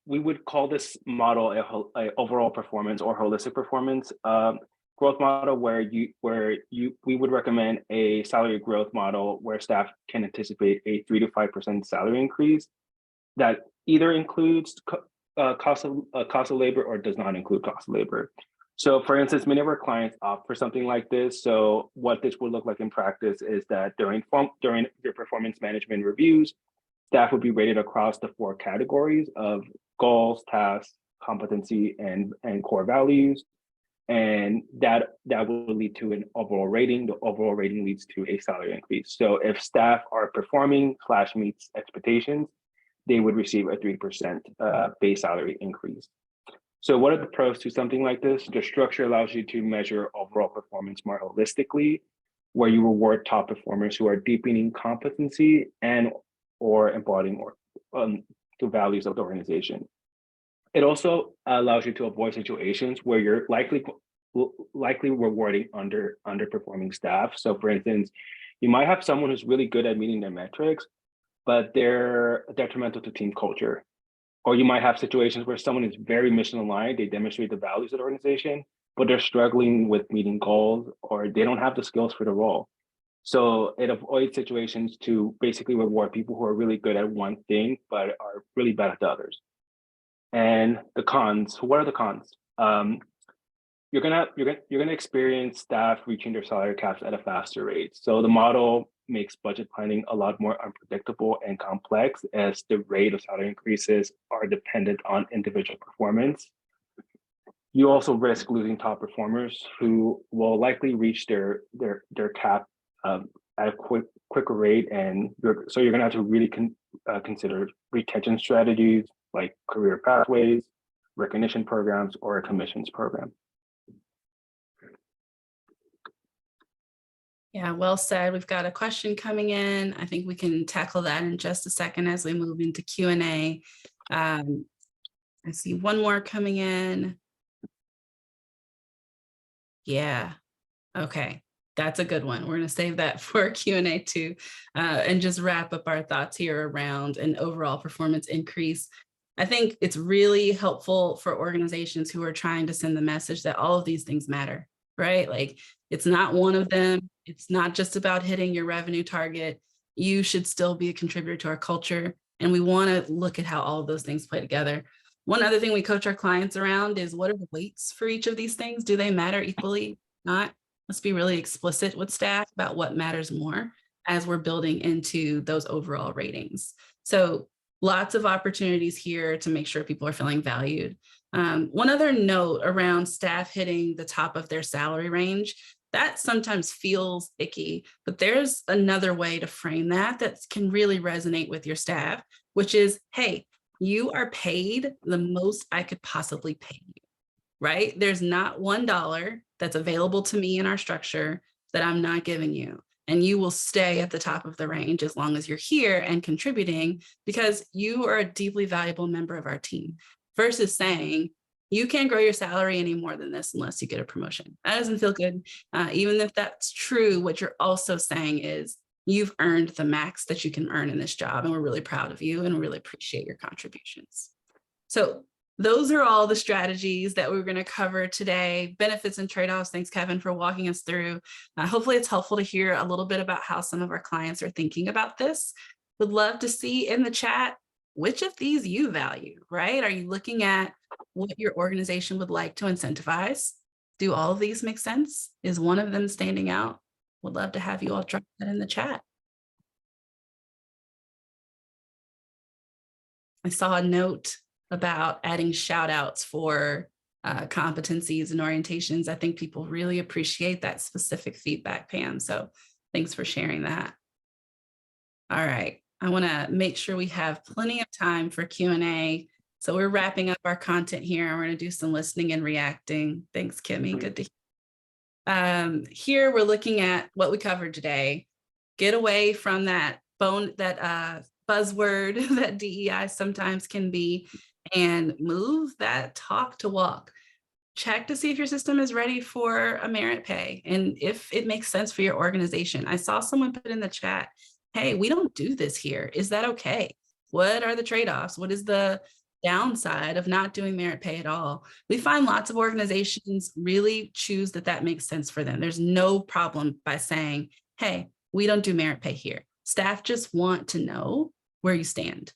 we would call this model a overall performance or holistic performance growth model, where we would recommend a salary growth model where staff can anticipate a 3 to 5% salary increase that either includes cost of labor or does not include cost of labor. So for instance, many of our clients opt for something like this. So what this would look like in practice is that during your performance management reviews, staff would be rated across the 4 categories of goals, tasks, competency, and core values. And that will lead to an overall rating. The overall rating leads to a salary increase. So if staff are performing / meets expectations, they would receive a 3% base salary increase. So what are the pros to something like this? The structure allows you to measure overall performance more holistically, where you reward top performers who are deepening competency and or embodying the values of the organization. It also allows you to avoid situations where you're likely rewarding underperforming staff. So for instance, you might have someone who's really good at meeting their metrics, but they're detrimental to team culture. Or you might have situations where someone is very mission aligned, they demonstrate the values of the organization, but they're struggling with meeting goals or they don't have the skills for the role. So it avoids situations to basically reward people who are really good at one thing, but are really bad at the others. And the cons, what are the cons? You're gonna experience staff reaching their salary caps at a faster rate. So the model makes budget planning a lot more unpredictable and complex as the rate of salary increases are dependent on individual performance. You also risk losing top performers who will likely reach their cap at a quicker rate, and so you're gonna have to really consider retention strategies like career pathways, recognition programs, or a commissions program. Yeah, well said. We've got a question coming in. I think we can tackle that in just a second as we move into Q&A. I see one more coming in. Yeah, okay. That's a good one. We're going to save that for Q&A too, and just wrap up our thoughts here around an overall performance increase. I think it's really helpful for organizations who are trying to send the message that all of these things matter, right? Like it's not one of them. It's not just about hitting your revenue target. You should still be a contributor to our culture. And we want to look at how all of those things play together. One other thing we coach our clients around is what are the weights for each of these things? Do they matter equally? Not. Let's be really explicit with staff about what matters more as we're building into those overall ratings. So lots of opportunities here to make sure people are feeling valued. One other note around staff hitting the top of their salary range, that sometimes feels icky, but there's another way to frame that that can really resonate with your staff, which is, hey, you are paid the most I could possibly pay you, right? There's not $1 that's available to me in our structure that I'm not giving you. And you will stay at the top of the range as long as you're here and contributing because you are a deeply valuable member of our team versus saying, you can't grow your salary any more than this unless you get a promotion. That doesn't feel good. Even if that's true, what you're also saying is you've earned the max that you can earn in this job. And we're really proud of you and really appreciate your contributions. So those are all the strategies that we're going to cover today, benefits and trade-offs. Thanks, Kevin, for walking us through. Hopefully it's helpful to hear a little bit about how some of our clients are thinking about this. Would love to see in the chat, which of these you value, right? Are you looking at what your organization would like to incentivize? Do all of these make sense? Is one of them standing out? Would love to have you all drop that in the chat. I saw a note about adding shout outs for competencies and orientations. I think people really appreciate that specific feedback, Pam. So thanks for sharing that. All right. I want to make sure we have plenty of time for Q&A. So we're wrapping up our content here. We're going to do some listening and reacting. Thanks, Kimmy. Good to hear. Here we're looking at what we covered today. Get away from that buzzword that DEI sometimes can be, and move that talk to walk. Check to see if your system is ready for a merit pay and if it makes sense for your organization. I saw someone put in the chat, hey, we don't do this here. Is that okay? What are the trade-offs? What is the downside of not doing merit pay at all? We find lots of organizations really choose that makes sense for them. There's no problem by saying, hey, we don't do merit pay here. Staff just want to know where you stand.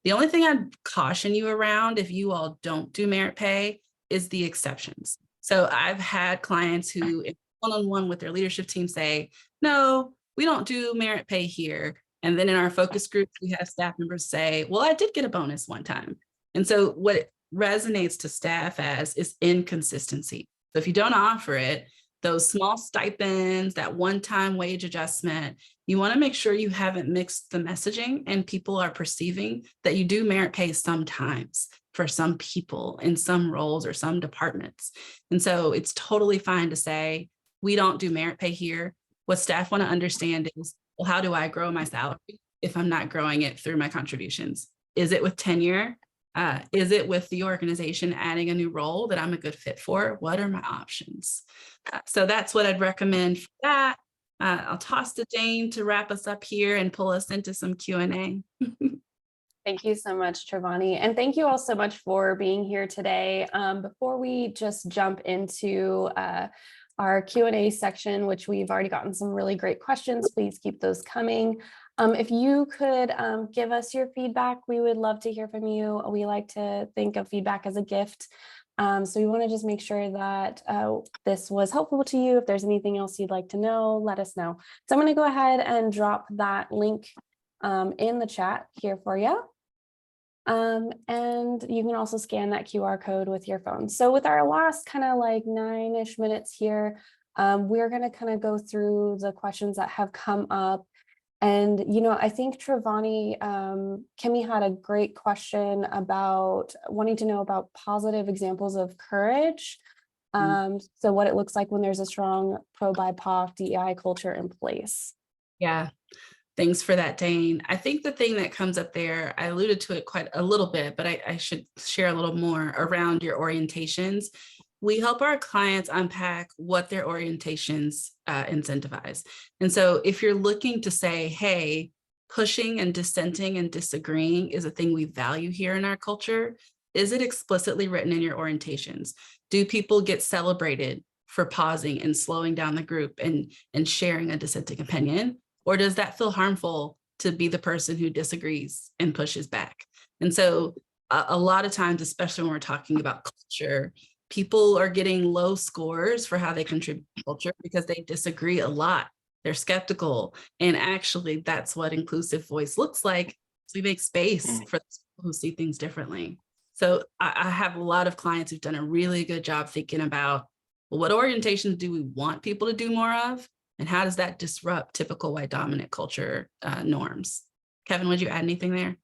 The only thing I'd caution you around if you all don't do merit pay is the exceptions. So I've had clients who one-on-one with their leadership team say, no, we don't do merit pay here. And then in our focus groups, we have staff members say, well, I did get a bonus one time. And so what it resonates to staff as is inconsistency. So if you don't offer it, those small stipends, that one-time wage adjustment, you want to make sure you haven't mixed the messaging and people are perceiving that you do merit pay sometimes for some people in some roles or some departments. And so it's totally fine to say, we don't do merit pay here. What staff want to understand is, well, how do I grow my salary if I'm not growing it through my contributions? Is it with tenure? Is it with the organization adding a new role that I'm a good fit for? What are my options? So that's what I'd recommend for that. I'll toss to Jane to wrap us up here and pull us into some Q&A. Thank you so much, Travani. And thank you all so much for being here today. Before we just jump into our Q&A section, which we've already gotten some really great questions, please keep those coming. If you could give us your feedback, we would love to hear from you. We like to think of feedback as a gift. So we want to just make sure that this was helpful to you. If there's anything else you'd like to know, let us know. So I'm going to go ahead and drop that link in the chat here for you. And you can also scan that QR code with your phone. So with our last kind of like 9-ish minutes here, we're going to kind of go through the questions that have come up. And, you know, I think Travani, Kimmy had a great question about wanting to know about positive examples of courage. So what it looks like when there's a strong pro-BIPOC DEI culture in place. Yeah. Thanks for that, Dane. I think the thing that comes up there, I alluded to it quite a little bit, but I should share a little more around your orientations. We help our clients unpack what their orientations incentivize. And so if you're looking to say, hey, pushing and dissenting and disagreeing is a thing we value here in our culture, is it explicitly written in your orientations? Do people get celebrated for pausing and slowing down the group and sharing a dissenting opinion? Or does that feel harmful to be the person who disagrees and pushes back? And so a lot of times, especially when we're talking about culture, people are getting low scores for how they contribute to culture because they disagree a lot. They're skeptical. And actually, that's what inclusive voice looks like. So we make space for people who see things differently. So I have a lot of clients who've done a really good job thinking about, well, what orientations do we want people to do more of? And how does that disrupt typical white dominant culture norms? Kevin, would you add anything there?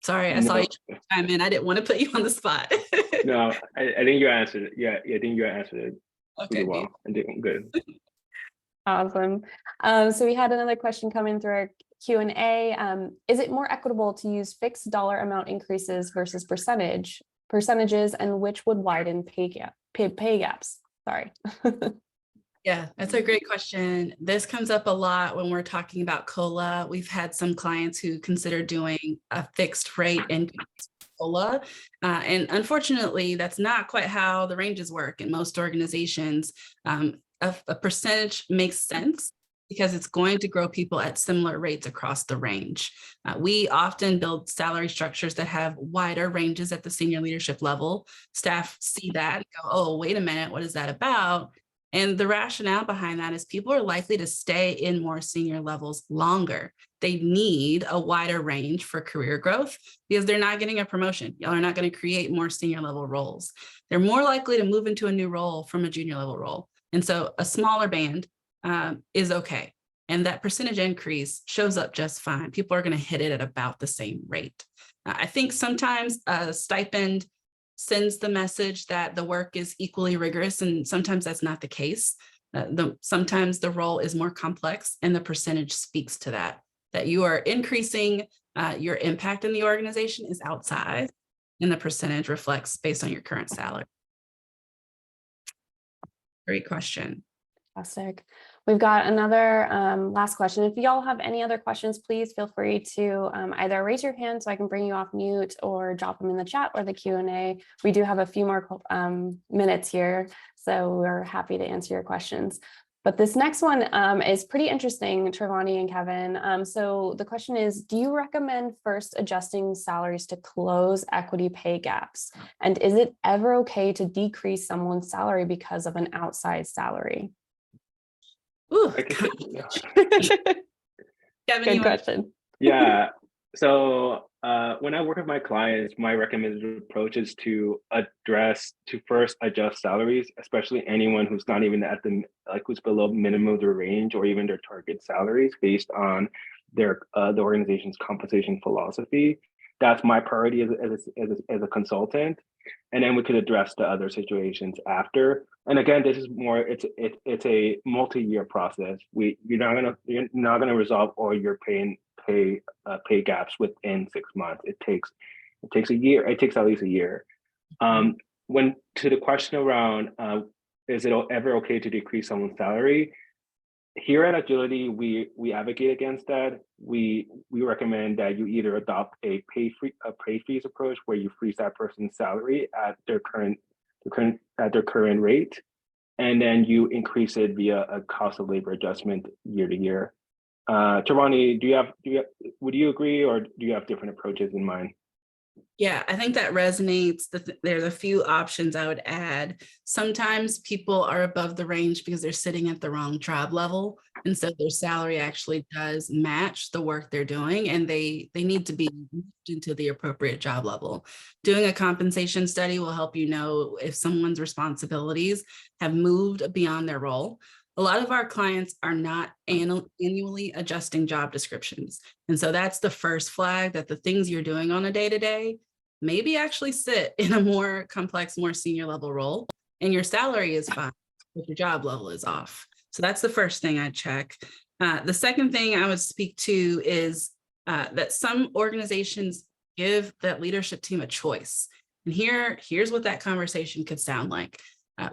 Sorry, I saw you chime in. I didn't want to put you on the spot. No, I think you answered it. Yeah, I think you answered it pretty well. I think good. Awesome. So we had another question come in through our Q&A. Is it more equitable to use fixed dollar amount increases versus percentages, and which would widen pay gaps? Sorry. Yeah, that's a great question. This comes up a lot when we're talking about COLA. We've had some clients who consider doing a fixed rate increase COLA. And unfortunately, that's not quite how the ranges work in most organizations. A percentage makes sense because it's going to grow people at similar rates across the range. We often build salary structures that have wider ranges at the senior leadership level. Staff see that and go, oh, wait a minute, what is that about? And the rationale behind that is people are likely to stay in more senior levels longer. They need a wider range for career growth because they're not getting a promotion. Y'all are not going to create more senior level roles. They're more likely to move into a new role from a junior level role. And so a smaller band is okay. And that percentage increase shows up just fine. People are going to hit it at about the same rate. I think sometimes a stipend sends the message that the work is equally rigorous, and sometimes that's not the case. Sometimes the role is more complex, and the percentage speaks to that you are increasing your impact in the organization is outside, and the percentage reflects based on your current salary. Great question. Fantastic. We've got another last question. If y'all have any other questions, please feel free to either raise your hand so I can bring you off mute, or drop them in the chat or the Q&A. We do have a few more minutes here, so we're happy to answer your questions. But this next one is pretty interesting, Travani and Kevin. So the question is, do you recommend first adjusting salaries to close equity pay gaps? And is it ever okay to decrease someone's salary because of an outsized salary? Ooh, Kevin, good question. Yeah. So when I work with my clients, my recommended approach is to first adjust salaries, especially anyone who's not even at who's below minimum of their range or even their target salaries based on their the organization's compensation philosophy. that's my priority as a consultant. And then we could address the other situations after. And again, this is more, it's a multi-year process. You're not gonna resolve all your pay gaps within 6 months. It takes a year. It takes at least a year. When to the question around, is it ever okay to decrease someone's salary? Here at Agility, we advocate against that. We recommend that you either adopt a pay freeze approach where you freeze that person's salary at their current rate, and then you increase it via a cost of labor adjustment year to year. Travani, would you agree, or do you have different approaches in mind? Yeah, I think that resonates. There's a few options I would add. Sometimes people are above the range because they're sitting at the wrong job level. And so their salary actually does match the work they're doing, and they need to be moved into the appropriate job level. Doing a compensation study will help you know if someone's responsibilities have moved beyond their role. A lot of our clients are not annually adjusting job descriptions. And so that's the first flag that the things you're doing on a day-to-day maybe actually sit in a more complex, more senior level role, and your salary is fine, but your job level is off. So that's the first thing I check. The second thing I would speak to is that some organizations give that leadership team a choice. And here's what that conversation could sound like.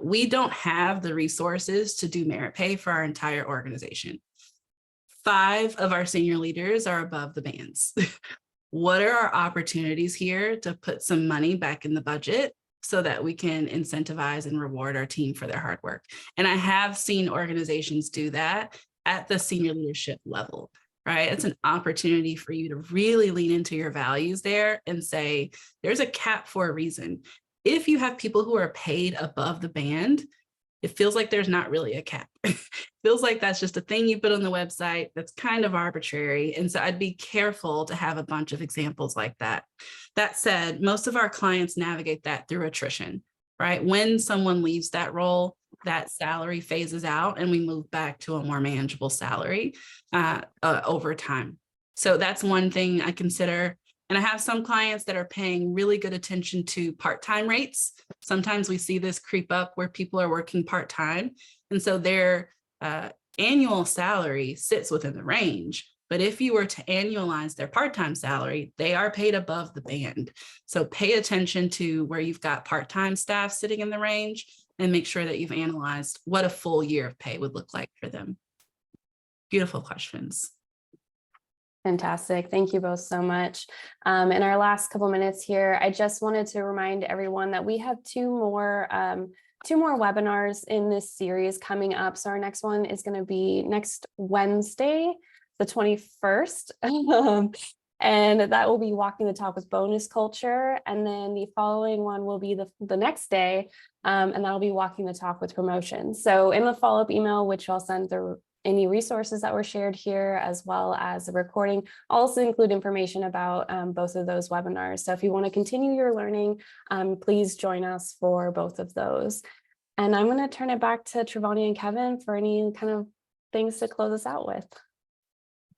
We don't have the resources to do merit pay for our entire organization. 5 of our senior leaders are above the bands. What are our opportunities here to put some money back in the budget so that we can incentivize and reward our team for their hard work? And I have seen organizations do that at the senior leadership level, right? It's an opportunity for you to really lean into your values there and say, there's a cap for a reason. If you have people who are paid above the band, it feels like there's not really a cap. Feels like that's just a thing you put on the website that's kind of arbitrary. And so I'd be careful to have a bunch of examples like that. That said, most of our clients navigate that through attrition, right? When someone leaves that role, that salary phases out and we move back to a more manageable salary over time. So that's one thing I consider. And I have some clients that are paying really good attention to part-time rates. Sometimes we see this creep up where people are working part-time. And so their annual salary sits within the range. But if you were to annualize their part-time salary, they are paid above the band. So pay attention to where you've got part-time staff sitting in the range and make sure that you've analyzed what a full year of pay would look like for them. Beautiful questions. Fantastic. Thank you both so much. In our last couple minutes here, I just wanted to remind everyone that we have two more webinars in this series coming up. So our next one is going to be next Wednesday, the 21st. And that will be Walking the Talk with Bonus Culture. And then the following one will be the next day, and that'll be Walking the Talk with Promotion. So in the follow-up email, which I'll send any resources that were shared here, as well as the recording, I'll also include information about both of those webinars. So if you want to continue your learning, please join us for both of those. And I'm going to turn it back to Travani and Kevin for any kind of things to close us out with.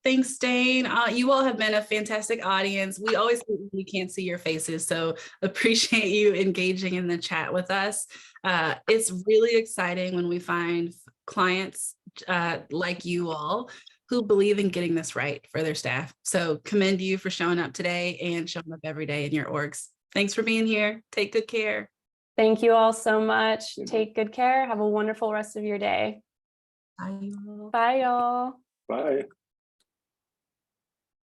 Thanks, Dane. You all have been a fantastic audience. We always we can't see your faces, so appreciate you engaging in the chat with us. It's really exciting when we find clients like you all who believe in getting this right for their staff. So commend you for showing up today and showing up every day in your orgs. Thanks for being here. Take good care. Thank you all so much. Take good care. Have a wonderful rest of your day. Bye, y'all. Bye, y'all. Bye.